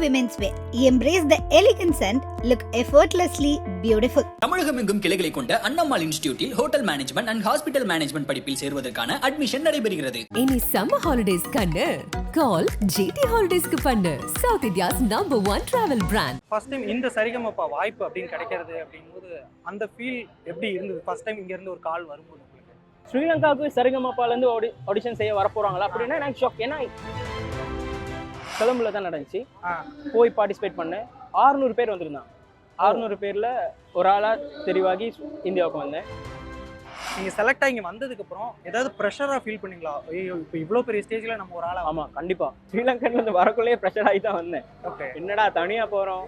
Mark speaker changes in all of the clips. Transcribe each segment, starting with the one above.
Speaker 1: Women's Wear. Embrace the elegance and look effortlessly beautiful.
Speaker 2: தமிழகம் எங்கும் கிளைகளை கொண்ட அண்ணம்மாள் இன்ஸ்டிடியூட்டில் hotel management and hospital management படிப்பில் சேருவதற்கான அட்மிஷன் நடைபெறுகிறது.
Speaker 3: இனி சம்மர் ஹாலிடேஸ் கண்ணு கால் GT ஹாலிடேஸ்க்கு பண்ணு. South India's number 1 travel brand.
Speaker 4: First time இந்த சரிகமப்பா வாய்ப்பு அப்படின்னு கிடைக்கிறது அப்படிங்கும்போது அந்த ஃபீல் எப்படி இருந்தது? ஃபர்ஸ்ட் டைம் இங்க இருந்து ஒரு கால் வரும்போது உங்களுக்கு
Speaker 5: ஸ்ரீலங்காவுக்கு சரிகமப்பாலேருந்து ஆடிஷன் செய்ய வரப்போறாங்களா அப்படின்னா எனக்கு ஷாக். ஏன்னா கொலம்புல தான் நடந்துச்சு. போய் பார்ட்டிசிபேட் பண்ணேன். 600 பேர் வந்திருந்தாங்க. 600 பேரில் ஒரு ஆளாக தெரிவாகி இந்தியாவுக்கு வந்தேன்.
Speaker 4: நீங்கள் செலக்ட் ஆகி வந்ததுக்கு அப்புறம் ஏதாவது ப்ரெஷராக ஃபீல் பண்ணீங்களா? ஐயோ இப்போ இவ்வளோ பெரிய ஸ்டேஜில் நம்ம ஒரு ஆளாக.
Speaker 5: ஆமாம், கண்டிப்பாக ஸ்ரீலங்கன்லேருந்து வரக்குள்ளேயே ப்ரெஷர் ஆகி தான் வந்தேன்.
Speaker 4: ஓகே,
Speaker 5: என்னடா தனியாக போகிறோம்.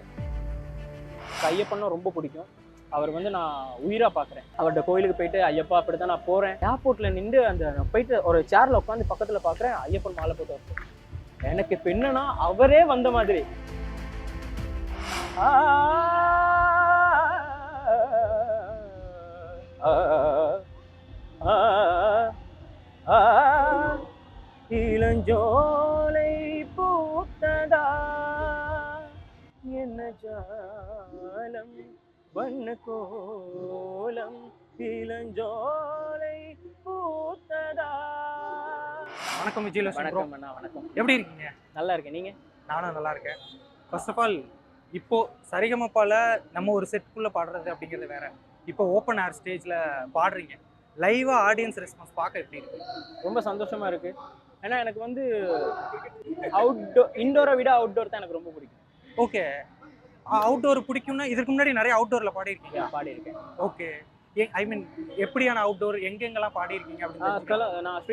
Speaker 5: ஐயப்பனும் ரொம்ப பிடிக்கும். அவர் நான் உயிராக பார்க்குறேன். அவர்கிட்ட கோயிலுக்கு போயிட்டு ஐயப்பா அப்படி தான் நான் போகிறேன். ஏர்போர்ட்டில் நின்று நான் போயிட்டு ஒரு சேரில் உட்காந்து பக்கத்தில் பார்க்குறேன், ஐயப்பன் மாலை போட்டு வருது. எனக்கு இப்போ என்னன்னா அவரே வந்த மாதிரி. இளஞ்சோலை பூத்ததா என்ன ஜாலம் வண்ண கோலம் இளஞ்சோலை பூத்ததா.
Speaker 4: வணக்கம் விஜயலட்சுமி.
Speaker 5: வணக்கம் அண்ணா. வணக்கம்.
Speaker 4: எப்படி இருக்கீங்க?
Speaker 5: நல்லா இருக்கேன். நீங்க?
Speaker 4: நானும் நல்லா இருக்கேன். ஃபர்ஸ்ட் ஆஃப் ஆல் இப்போ சரிகமப்பால நம்ம ஒரு செட்குள்ள பாடுறது அப்படிங்கிறது வேற. இப்போ ஓப்பன் ஏர் ஸ்டேஜ்ல பாடுறீங்க, லைவா ஆடியன்ஸ் ரெஸ்பான்ஸ் பார்க்க எப்படி இருக்கு?
Speaker 5: ரொம்ப சந்தோஷமா இருக்கு. ஏன்னா எனக்கு இன்டோரை விட அவுட்டோர் தான் எனக்கு ரொம்ப பிடிக்கும்.
Speaker 4: ஓகே, அவுட்டோர் பிடிக்கும்னா இதுக்கு முன்னாடி நிறைய அவுட்டோர்ல பாடிருக்கீங்க?
Speaker 5: பாடியிருக்கேன்.
Speaker 4: ஓகே, ஐ மீன் எப்படியான அவுட்டோர் எங்கெங்கெல்லாம் பாடியிருக்கீங்க அப்படின்னு?
Speaker 5: நான்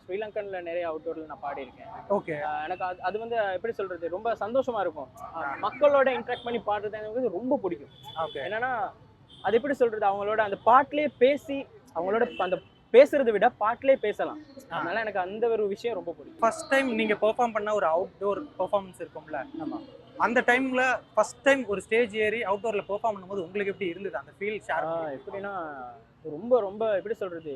Speaker 5: ஸ்ரீலங்கன்ல நிறைய அவுட்டோர்ல நான் பாடியிருக்கேன்.
Speaker 4: ஓகே,
Speaker 5: எனக்கு அது எப்படி சொல்றது, ரொம்ப சந்தோஷமா இருக்கும். மக்களோட இன்ட்ராக்ட் பண்ணி பாடுறது எனக்கு ரொம்ப பிடிக்கும்.
Speaker 4: ஓகே,
Speaker 5: என்னன்னா அது எப்படி சொல்றது, அவங்களோட அந்த பாட்டிலே பேசி அவங்களோட அந்த பேசுறதை விட பாட்டிலே பேசலாம். அதனால எனக்கு அந்த ஒரு விஷயம் ரொம்ப பிடிக்கும்.
Speaker 4: ஃபர்ஸ்ட் டைம் நீங்க பெர்ஃபார்ம் பண்ண ஒரு அவுட்டோர் பெர்ஃபார்மன்ஸ் இருக்கும்ல,
Speaker 5: ஆமா,
Speaker 4: அந்த டைம்ல ஃபர்ஸ்ட் டைம் ஒரு ஸ்டேஜ் ஏறி அவுட்டோர்ல பெர்ஃபார்ம் பண்ணும்போது உங்களுக்கு எப்படி இருந்தது அந்த ஃபீல் ஷேர்?
Speaker 5: எப்படின்னா ரொம்ப ரொம்ப எப்படி சொல்றது,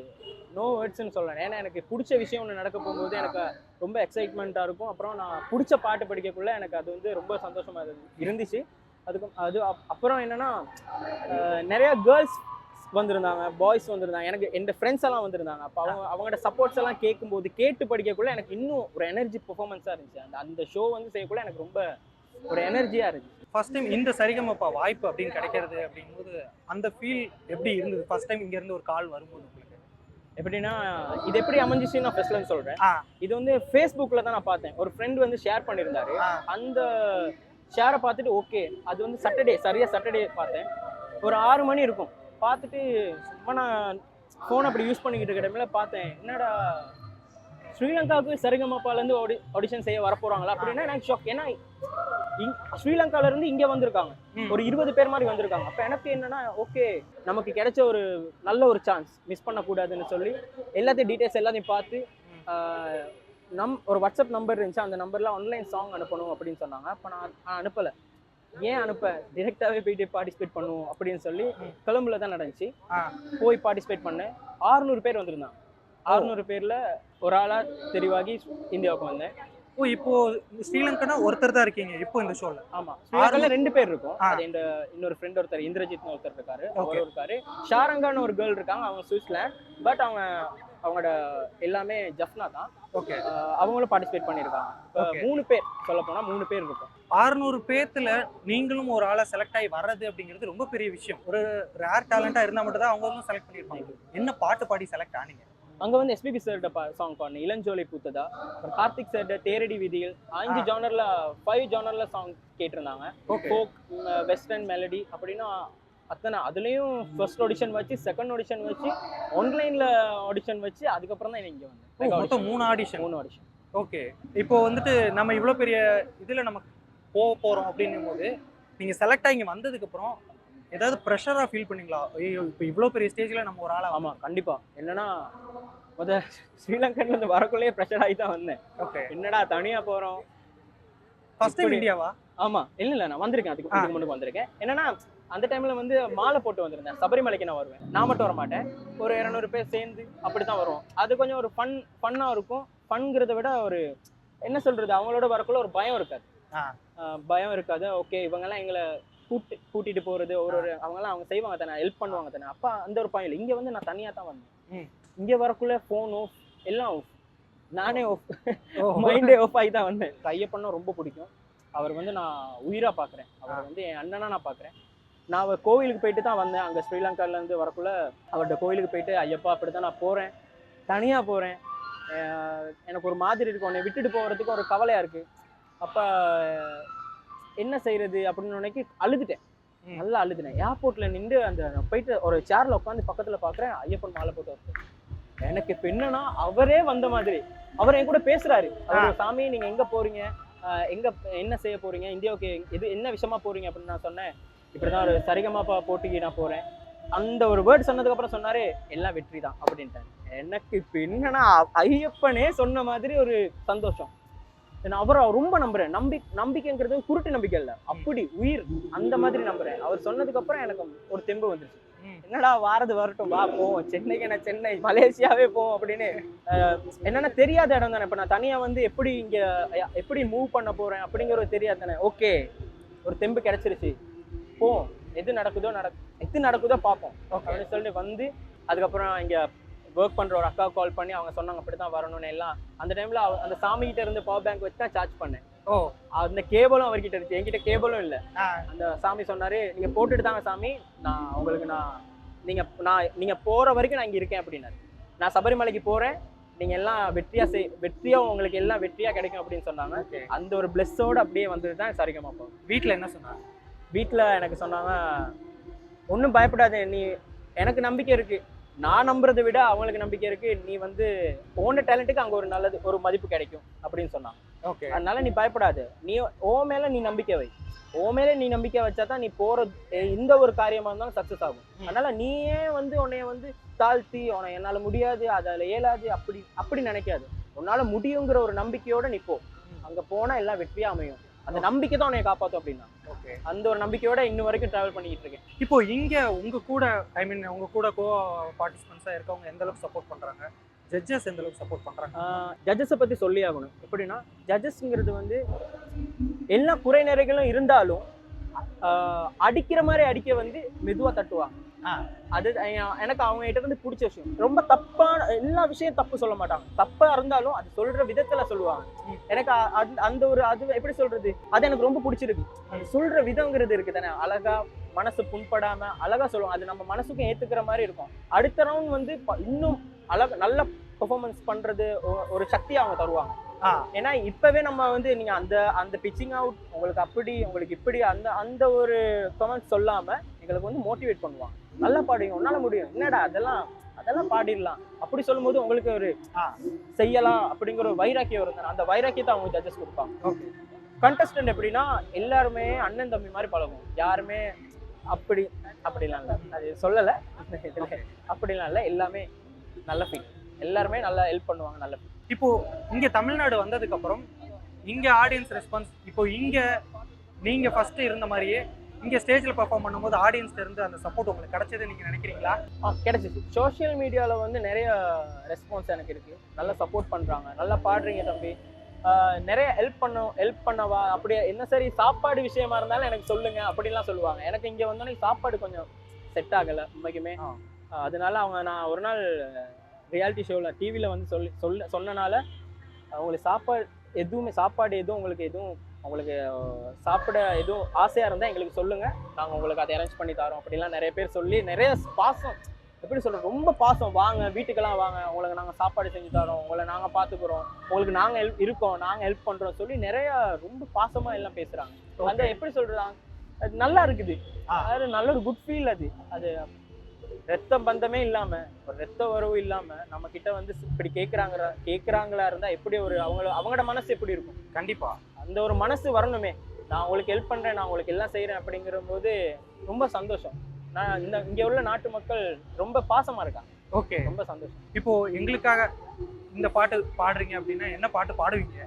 Speaker 5: நோ வேர்ட்ஸ்ன்னு சொல்லலாம். ஏன்னா எனக்கு பிடிச்ச விஷயம் ஒன்று நடக்க போகும்போது எனக்கு ரொம்ப எக்ஸைட்மெண்ட்டாக இருக்கும். அப்புறம் நான் பிடிச்ச பாட்டு படிக்கக்குள்ள எனக்கு அது ரொம்ப சந்தோஷமா இருந்துச்சு. அப்புறம் என்னன்னா நிறைய கேர்ள்ஸ் வந்திருந்தாங்க, பாய்ஸ் வந்திருந்தாங்க, எனக்கு என் ஃப்ரெண்ட்ஸ் எல்லாம் வந்திருந்தாங்க. அப்போ அவங்களோட சப்போர்ட்ஸ் எல்லாம் கேட்டு படிக்கக்குள்ள எனக்கு இன்னும் ஒரு எனர்ஜி பெர்ஃபார்மன்ஸாக இருந்துச்சு. அந்த ஷோ செய்யக்குள்ள எனக்கு ரொம்ப ஒரு எனர்ஜியாக இருந்துச்சு.
Speaker 4: ஃபர்ஸ்ட் டைம் இந்த சரிகமப்பா வாய்ப்பு அப்படின்னு கிடைக்கிறது அப்படிங்கும்போது அந்த ஃபீல் எப்படி இருந்தது? ஃபர்ஸ்ட் டைம் இங்க இருந்து ஒரு கால் வரும்போது உங்களுக்கு
Speaker 5: எப்படின்னா இது எப்படி அமைஞ்சிச்சு நான் ஃபர்ஸ்ட்ல சொல்றேன். இது ஃபேஸ்புக்ல தான் நான் பார்த்தேன். ஒரு ஃப்ரெண்ட் ஷேர் பண்ணியிருந்தாரு. அந்த ஷேரை பார்த்துட்டு ஓகே, அது சாட்டர்டே பார்த்தேன். ஒரு 6 மணி இருக்கும். பார்த்துட்டு சும்மா நான் ஃபோன் அப்படி யூஸ் பண்ணிக்கிட்டு இருக்க டைம்ல பார்த்தேன், என்னடா ஸ்ரீலங்காவுக்கு சரிகமப்பாலேருந்து ஆடிஷன் செய்ய வரப்போறாங்களா அப்படின்னா எனக்கு ஷாக். ஏன்னா ஸ்ரீலங்கால இருந்து இங்க வந்திருக்காங்க, ஒரு 20 பேர் மாதிரி வந்திருக்காங்க. அப்ப எனக்கு என்னன்னா ஓகே, நமக்கு கிடைச்ச ஒரு நல்ல ஒரு சான்ஸ் மிஸ் பண்ணக்கூடாதுன்னு சொல்லி டீட்டெயில்ஸ் எல்லாத்தையும் பார்த்து ஒரு வாட்ஸ்அப் நம்பர் இருந்துச்சு. அந்த நம்பர்ல ஆன்லைன் சாங் அனுப்பணும் அப்படின்னு சொன்னாங்க. அப்ப நான் அனுப்பலை. ஏன் அனுப்ப, டிரெக்டாகவே போயிட்டு பார்ட்டிசிபேட் பண்ணுவோம் அப்படின்னு சொல்லி கொலம்புல தான் நடந்துச்சு. போய் பார்ட்டிசிபேட் பண்ணேன். 600 பேர் வந்திருந்தாங்க. 600 பேர்ல ஒரு ஆளா தெரிவாகி இந்தியாவுக்கு வந்தேன்.
Speaker 4: ஓ, இப்போ ஸ்ரீலங்கனா ஒருத்தர் தான் இருக்கீங்க இப்போ இந்த ஷோல?
Speaker 5: ஆமா, ஸ்ரீலங்கால 2 பேர் இருக்கும். அது இன்னொரு ஃப்ரெண்ட் ஒருத்தர் இந்திரஜித்னு ஒருத்தர் இருக்காரு, அவர் இருக்காரு. ஷாரங்கான்னு ஒரு கேர்ள் இருக்காங்க, அவங்க சுவிட்சர்லாந்து. பட் அவங்களோட எல்லாமே ஜஃப்னா தான்.
Speaker 4: ஓகே,
Speaker 5: அவங்களும் பார்ட்டிசிபேட் பண்ணியிருக்காங்க. 3 பேர் சொல்ல போனா 3 பேர் இருக்கும்.
Speaker 4: 600 பேர்த்துல நீங்களும் ஒரு ஆளை செலக்ட் ஆகி வர்றது அப்படிங்கிறது ரொம்ப பெரிய விஷயம். ஒரு ரேர் டேலண்டா இருந்தா மட்டும் தான் அவங்களும் செலக்ட் பண்ணிருப்பாங்க. என்ன பாட்டு பாடி செலக்ட் ஆனீங்க?
Speaker 5: அங்க SPB சார்ட சாங் பாடினேன், இளஞ்சோலை பூத்ததா. கார்த்திக் சார்ட தேரடி விதிகள். 5 ஜானர்ல 5 ஜானர்ல சாங் கேட்டிருந்தாங்க. ஃபோக், வெஸ்டர்ன் மெலடி அப்படின்னா அத்தனை. அதுலயும் ஃபர்ஸ்ட் ஆடிஷன் வச்சு, செகண்ட் ஆடிஷன் வச்சு, ஆன்லைன்ல ஆடிஷன் வச்சு, அதுக்கப்புறம் தான் இங்க வந்தேன்.
Speaker 4: மொத்தம் 3 ஆடிஷன். ஓகே, இப்போ நம்ம இவ்வளவு பெரிய இதுல நம்ம போறோம் அப்படின்னும் போது நீங்க செலக்ட் ஆகி வந்ததுக்கு அப்புறம் ஏதாவது ப்ரெஷரா ஃபீல் பண்ணீங்களா? ஐயோ இப்போ இவ்வளவு பெரிய ஸ்டேஜ்ல நம்ம ஒரு ஆளா.
Speaker 5: ஆமா, கண்டிப்பா. என்னன்னா ஸ்ரீலங்கன்ல இருந்து வரக்குள்ளேயே ப்ரெஷர் ஆகி தான் வந்தேன்.
Speaker 4: ஓகே,
Speaker 5: என்னடா தனியா போறோம்.
Speaker 4: ஃபர்ஸ்ட் டைம் இந்தியாவா?
Speaker 5: ஆமா, இல்ல நான் வந்திருக்கேன். அதுக்கு முன்னாடி வந்திருக்கேன். என்னன்னா அந்த டைம்ல மாலை போட்டு வந்திருந்தேன். சபரிமலைக்கு நான் வருவேன். நான் மட்டும் வர மாட்டேன். ஒரு 200 பேர் சேர்ந்து அப்படித்தான் வருவோம். அது கொஞ்சம் ஒரு ஃபன்னா இருக்கும். ஃபன்ங்கிறத விட ஒரு என்ன சொல்றது, அவங்களோட வரக்குள்ள ஒரு பயம் இருக்காது. பயம் இருக்காது. ஓகே இவங்கெல்லாம் எங்களை கூட்டிட்டு போறது அவங்கெல்லாம் அவங்க செய்வாங்க தானே, ஹெல்ப் பண்ணுவாங்க தானே. அப்போ அந்த ஒரு பாயிண்ட் இங்கே வந்து நான் தனியாக தான் வந்தேன். இங்கே வரக்குள்ள ஃபோன் ஆஃப், எல்லாம் ஆஃப், நானே ஆஃப், மைண்டே ஆஃப் ஆகி தான் வந்தேன். ஐயப்பன்னா ரொம்ப பிடிக்கும். அவர் வந்து நான் உயிராக பார்க்குறேன். அவர் வந்து என் அண்ணனா நான் பார்க்குறேன். நான் அவர் கோவிலுக்கு போயிட்டு தான் வந்தேன். அங்கே ஸ்ரீலங்காலேருந்து வரக்குள்ள அவர்கிட்ட கோவிலுக்கு போயிட்டு ஐயப்பா அப்படி தான் நான் போகிறேன், தனியாக போகிறேன். எனக்கு ஒரு மாதிரி இருக்கும், உன்னை விட்டுட்டு போகிறதுக்கு ஒரு கவலையாக இருக்குது. அப்போ என்ன செய்யறது அப்படின்னு நினைக்கி அழுதுட்டேன், நல்லா அழுதுனேன். ஏர்போர்ட்டில் நின்று அந்த போயிட்டு ஒரு சேரில் உட்காந்து பக்கத்தில் பார்க்குறேன், ஐயப்பன் மாலை போட்டு வருது. எனக்கு இப்போ என்னன்னா அவரே வந்த மாதிரி அவர் என் கூட பேசுகிறாரு. அவர் சாமி நீங்கள் எங்கே போகிறீங்க, எங்கே என்ன செய்ய போகிறீங்க, இந்தியாவுக்கு இது என்ன விஷயமா போகிறீங்க அப்படின்னு நான் சொன்னேன். இப்படி தான் ஒரு சரிகமாப்பா போட்டிக்கு நான் போகிறேன். அந்த ஒரு வேர்ட் சொன்னதுக்கப்புறம் சொன்னார் எல்லாம் வெற்றி தான் அப்படின்ட்டாரு. எனக்கு இப்போ என்னன்னா ஐயப்பனே சொன்ன மாதிரி ஒரு சந்தோஷம். நான் அவரை ரொம்ப நம்புறேன். நம்பிக்கைங்கிறது குருட்டு நம்பிக்கை இல்லை, அப்படி உயிர் அந்த மாதிரி நம்புறேன். அவர் சொன்னதுக்கு அப்புறம் எனக்கு ஒரு தெம்பு வந்துருச்சு. என்னடா வாரது வரட்டும், வா போவோம், சென்னைக்கு நான் சென்னை, மலேசியாவே போவோம் அப்படின்னு. என்னன்னா தெரியாத இடம் தானே. இப்போ நான் தனியா வந்து எப்படி மூவ் பண்ண போறேன் அப்படிங்கிறது தெரியாது தானே. ஓகே ஒரு தெம்பு கிடைச்சிருச்சு, போவோம், எது நடக்குதோ பார்ப்போம் அப்படின்னு சொல்லிட்டு வந்து அதுக்கப்புறம் இங்க ஒர்க் பண்ணுற ஒரு அக்கா கால் பண்ணி அவங்க சொன்னாங்க அப்படி தான் வரணும்னு. எல்லாம் அந்த டைமில் அந்த சாமிகிட்ட இருந்து பவர் பேங்க் வச்சு தான் சார்ஜ் பண்ணேன். அந்த கேபிளும் அவர்கிட்ட இருந்துச்சு, என்கிட்ட கேபிளும் இல்லை. அந்த சாமி சொன்னார் நீங்கள் போட்டுட்டு தாங்க சாமி, நான் உங்களுக்கு நீங்கள் போகிற வரைக்கும் நான் இங்கே இருக்கேன் அப்படின்னாரு. நான் சபரிமலைக்கு போகிறேன், நீங்கள் எல்லாம் வெற்றியாக உங்களுக்கு எல்லாம் வெற்றியாக கிடைக்கும் அப்படின்னு சொன்னாங்க. அந்த ஒரு பிளெஸ்ஸோடு அப்படியே வந்தது தான் சரிகமாப்பா.
Speaker 4: வீட்டில் என்ன சொன்னாங்க?
Speaker 5: வீட்டில் எனக்கு சொன்னாங்க ஒன்றும் பயப்படாத, நீ எனக்கு நம்பிக்கை இருக்குது, நான் நம்புறதை விட அவங்களுக்கு நம்பிக்கை இருக்கு, நீ வந்து ஓன டேலண்ட்டுக்கு அங்கே ஒரு மதிப்பு கிடைக்கும் அப்படின்னு சொன்னாங்க.
Speaker 4: ஓகே,
Speaker 5: அதனால நீ பயப்படாது, நீ ஓ மேல நீ நம்பிக்கை வை, ஓ மேல நீ நம்பிக்கை வச்சா தான் நீ போற எந்த ஒரு காரியமா இருந்தாலும் சக்சஸ் ஆகும். அதனால நீயே வந்து உன்னைய வந்து தாழ்த்தி உன என்னால முடியாது, அதில் இயலாது அப்படி நினைக்காது. உன்னால முடியுங்கிற ஒரு நம்பிக்கையோட நீ போ, அங்க போனா எல்லாம் வெற்றியா அமையும். அந்த நம்பிக்கை தான் உன்னை காப்பாற்றும் அப்படின்னா.
Speaker 4: ஓகே,
Speaker 5: அந்த ஒரு நம்பிக்கையோட இன்னும் வரைக்கும் டிராவல் பண்ணிட்டு இருக்கேன்.
Speaker 4: இப்போ இங்க உங்க கூட உங்க கூட கோ பார்ட்டிசிபென்ட்ஸா இருக்கவங்க எந்த அளவுக்கு சப்போர்ட் பண்றாங்க, ஜட்ஜஸ் எந்த அளவுக்கு சப்போர்ட் பண்றாங்க?
Speaker 5: ஜட்ஜஸை பத்தி சொல்லி ஆகணும். எப்படின்னா ஜட்ஜஸ்ங்கிறது வந்து எல்லா குறை நிறைகளும் இருந்தாலும் அடிக்கிற மாதிரி அடிக்க வந்து மெதுவா தட்டுவாங்க. அது எனக்கு அவங்க கிட்ட இருந்து பிடிச்ச விஷயம். ரொம்ப தப்பான எல்லா விஷயம் தப்பு சொல்ல மாட்டாங்க, தப்பா இருந்தாலும் அது சொல்ற விதத்துல சொல்லுவாங்க. எனக்கு அந்த ஒரு அது எப்படி சொல்றது, அது எனக்கு ரொம்ப பிடிச்சிருக்கு. அது சொல்ற விதங்கிறது இருக்கு தானே, அழகா மனசு புண்படாம அழகா சொல்லுவாங்க. அது நம்ம மனசுக்கும் ஏத்துக்கிற மாதிரி இருக்கும். அடுத்த ரவுண்ட் வந்து இன்னும் நல்ல பெர்ஃபார்மன்ஸ் பண்றது ஒரு சக்தியை அவங்க தருவாங்க. ஏன்னா இப்பவே நம்ம வந்து நீங்க அந்த பிச்சிங் அவுட் உங்களுக்கு அப்படி உங்களுக்கு இப்படி அந்த ஒரு கமெண்ட்ஸ் சொல்லாம எங்களுக்கு வந்து மோட்டிவேட் பண்ணுவாங்க. நல்லா பாடுங்க, உன்னால முடியும், என்னடா அதெல்லாம் பாடிடலாம் அப்படி சொல்லும் போது உங்களுக்கு ஒரு செய்யலாம் அப்படிங்கிற ஒரு வைராக்கியம் இருந்தாங்க. அந்த வைராக்கியத்தை அவங்க ஜட்ஜஸ் கொடுப்பாங்க. கண்டஸ்டன்ட் எப்படின்னா எல்லாருமே அண்ணன் தம்பி மாதிரி பழகும், யாருமே அப்படிலாம் இல்லை, அது சொல்லலை, அப்படிலாம் இல்லை, எல்லாமே நல்ல ஃபீல், எல்லாருமே நல்லா ஹெல்ப் பண்ணுவாங்க, நல்ல ஃபீல்.
Speaker 4: இப்போ இங்க தமிழ்நாடு வந்ததுக்கு அப்புறம் இங்க ஆடியன்ஸ் ரெஸ்பான்ஸ், இப்போ இங்க நீங்க ஃபர்ஸ்ட் இருந்த மாதிரியே இங்க ஸ்டேஜ்ல பெர்ஃபார்ம் பண்ணும்போது ஆடியன்ஸ்ல இருந்து அந்த சப்போர்ட் உங்களுக்கு கிடைச்சது நீங்க நினைக்கிறீங்களா?
Speaker 5: கிடைச்சிச்சு. சோஷியல் மீடியாவில் வந்து நிறைய ரெஸ்பான்ஸ் எனக்கு இருக்கு, நல்லா சப்போர்ட் பண்றாங்க, நல்லா பாடுறீங்க தம்பி, நிறைய ஹெல்ப் பண்ணவா, அப்படியே என்ன சரி சாப்பாடு விஷயமா இருந்தாலும் எனக்கு சொல்லுங்க அப்படின்லாம் சொல்லுவாங்க. எனக்கு இங்க வந்தோடனே சாப்பாடு கொஞ்சம் செட் ஆகலை உண்மைக்குமே. அதனால நான் ஒரு நாள் ரியாலிட்டி ஷோவில் டிவியில் வந்து சொன்னனால அவங்களுக்கு சாப்பாடு எதுவும் உங்களுக்கு சாப்பிட எதுவும் ஆசையாக இருந்தால் எங்களுக்கு சொல்லுங்கள், நாங்கள் உங்களுக்கு அதை அரேஞ்ச் பண்ணி தரோம் அப்படிலாம் நிறைய பேர் சொல்லி நிறைய பாசம், எப்படி சொல்கிறோம், ரொம்ப பாசம், வாங்க வீட்டுக்கெல்லாம் வாங்க, உங்களுக்கு நாங்கள் சாப்பாடு செஞ்சு தரோம், உங்களை நாங்கள் பார்த்துக்குறோம், உங்களுக்கு நாங்கள் நாங்கள் ஹெல்ப் பண்ணுறோம் சொல்லி நிறைய ரொம்ப பாசமாக எல்லாம் பேசுகிறாங்க. அந்த எப்படி சொல்கிறாங்க, அது நல்லா இருக்குது, அது நல்ல ஒரு குட் ஃபீல். அது ரத்த பந்தமே இல்லாம, ஒரு ரத்த உறவு இல்லாம நம்ம கிட்ட வந்து இப்படி கேட்கறாங்களா இருந்தா எப்படி ஒரு அவங்களோட மனசு எப்படி இருக்கும்? கண்டிப்பா அந்த ஒரு மனசு வரணுமே. நான் உங்களுக்கு ஹெல்ப் பண்றேன், நான் உங்களுக்கு எல்லாம் செய்யறேன் அப்படிங்கிற போது ரொம்ப சந்தோஷம். நான் இங்க உள்ள நாட்டு மக்கள் ரொம்ப பாசமா இருக்காங்க. ஓகே, ரொம்ப சந்தோஷம். இப்போ எங்களுக்காக இந்த பாட்டு பாடுறீங்க அப்படின்னா என்ன பாட்டு பாடுவீங்க?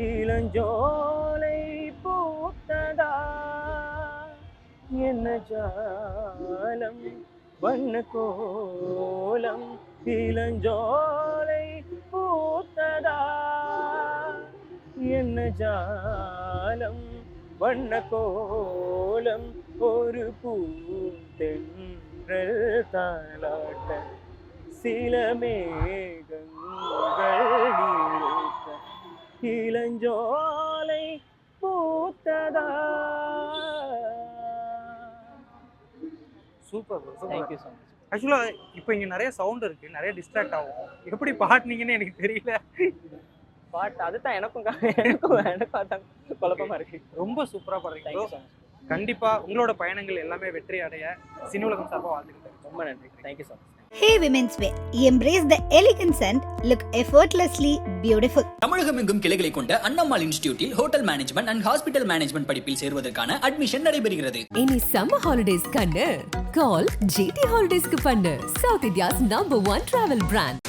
Speaker 5: இளஞ்சோலை பூத்ததா என்ன ஜாலம் வண்ண கோலம் இளஞ்சோலை பூத்ததா என்ன ஜாலம் வண்ண கோலம் ஒரு பூந்தென்றல் தாலாட்ட சில மேகங்கள் நீர்த்த இளஞ்சோலை பூத்ததா.
Speaker 4: Super
Speaker 5: thank you so much.
Speaker 4: ஆக்சுவலா இப்போ இங்க நிறைய சவுண்ட் இருக்கு, நிறைய டிஸ்ட்ராக்ட் ஆகும். எப்படி பாடுனீங்கன்னு எனக்கு தெரியல.
Speaker 5: பாட்டு அதுதான் எனக்கும் அதான் குழப்பமா இருக்கு.
Speaker 4: ரொம்ப சூப்பரா பாடுறீங்க.
Speaker 5: Thank you so much.
Speaker 4: கண்டிப்பா உங்களோட பயணங்கள் எல்லாமே வெற்றி அடைய சினி உலகம் சார்பா வாழ்த்துக்கிட்டேன்.
Speaker 5: ரொம்ப நன்றி. Thank you so much.
Speaker 1: Hey Women's Wear. Embrace the elegance and look effortlessly beautiful.
Speaker 2: தமிழகம் எங்கும் கிளைகளை கொண்ட அண்ணம்மாள் இன்ஸ்டிடியூட்டில் hotel management and hospital management படிப்பில் சேர்வதற்கான அட்மிஷன் நடைபெறுகிறது.
Speaker 3: இனி சம்மர் ஹாலிடேஸ் கண்ணு கால் ஜிடி ஹாலிடேஸ்க்கு பண்ணு. South India's number 1 travel brand.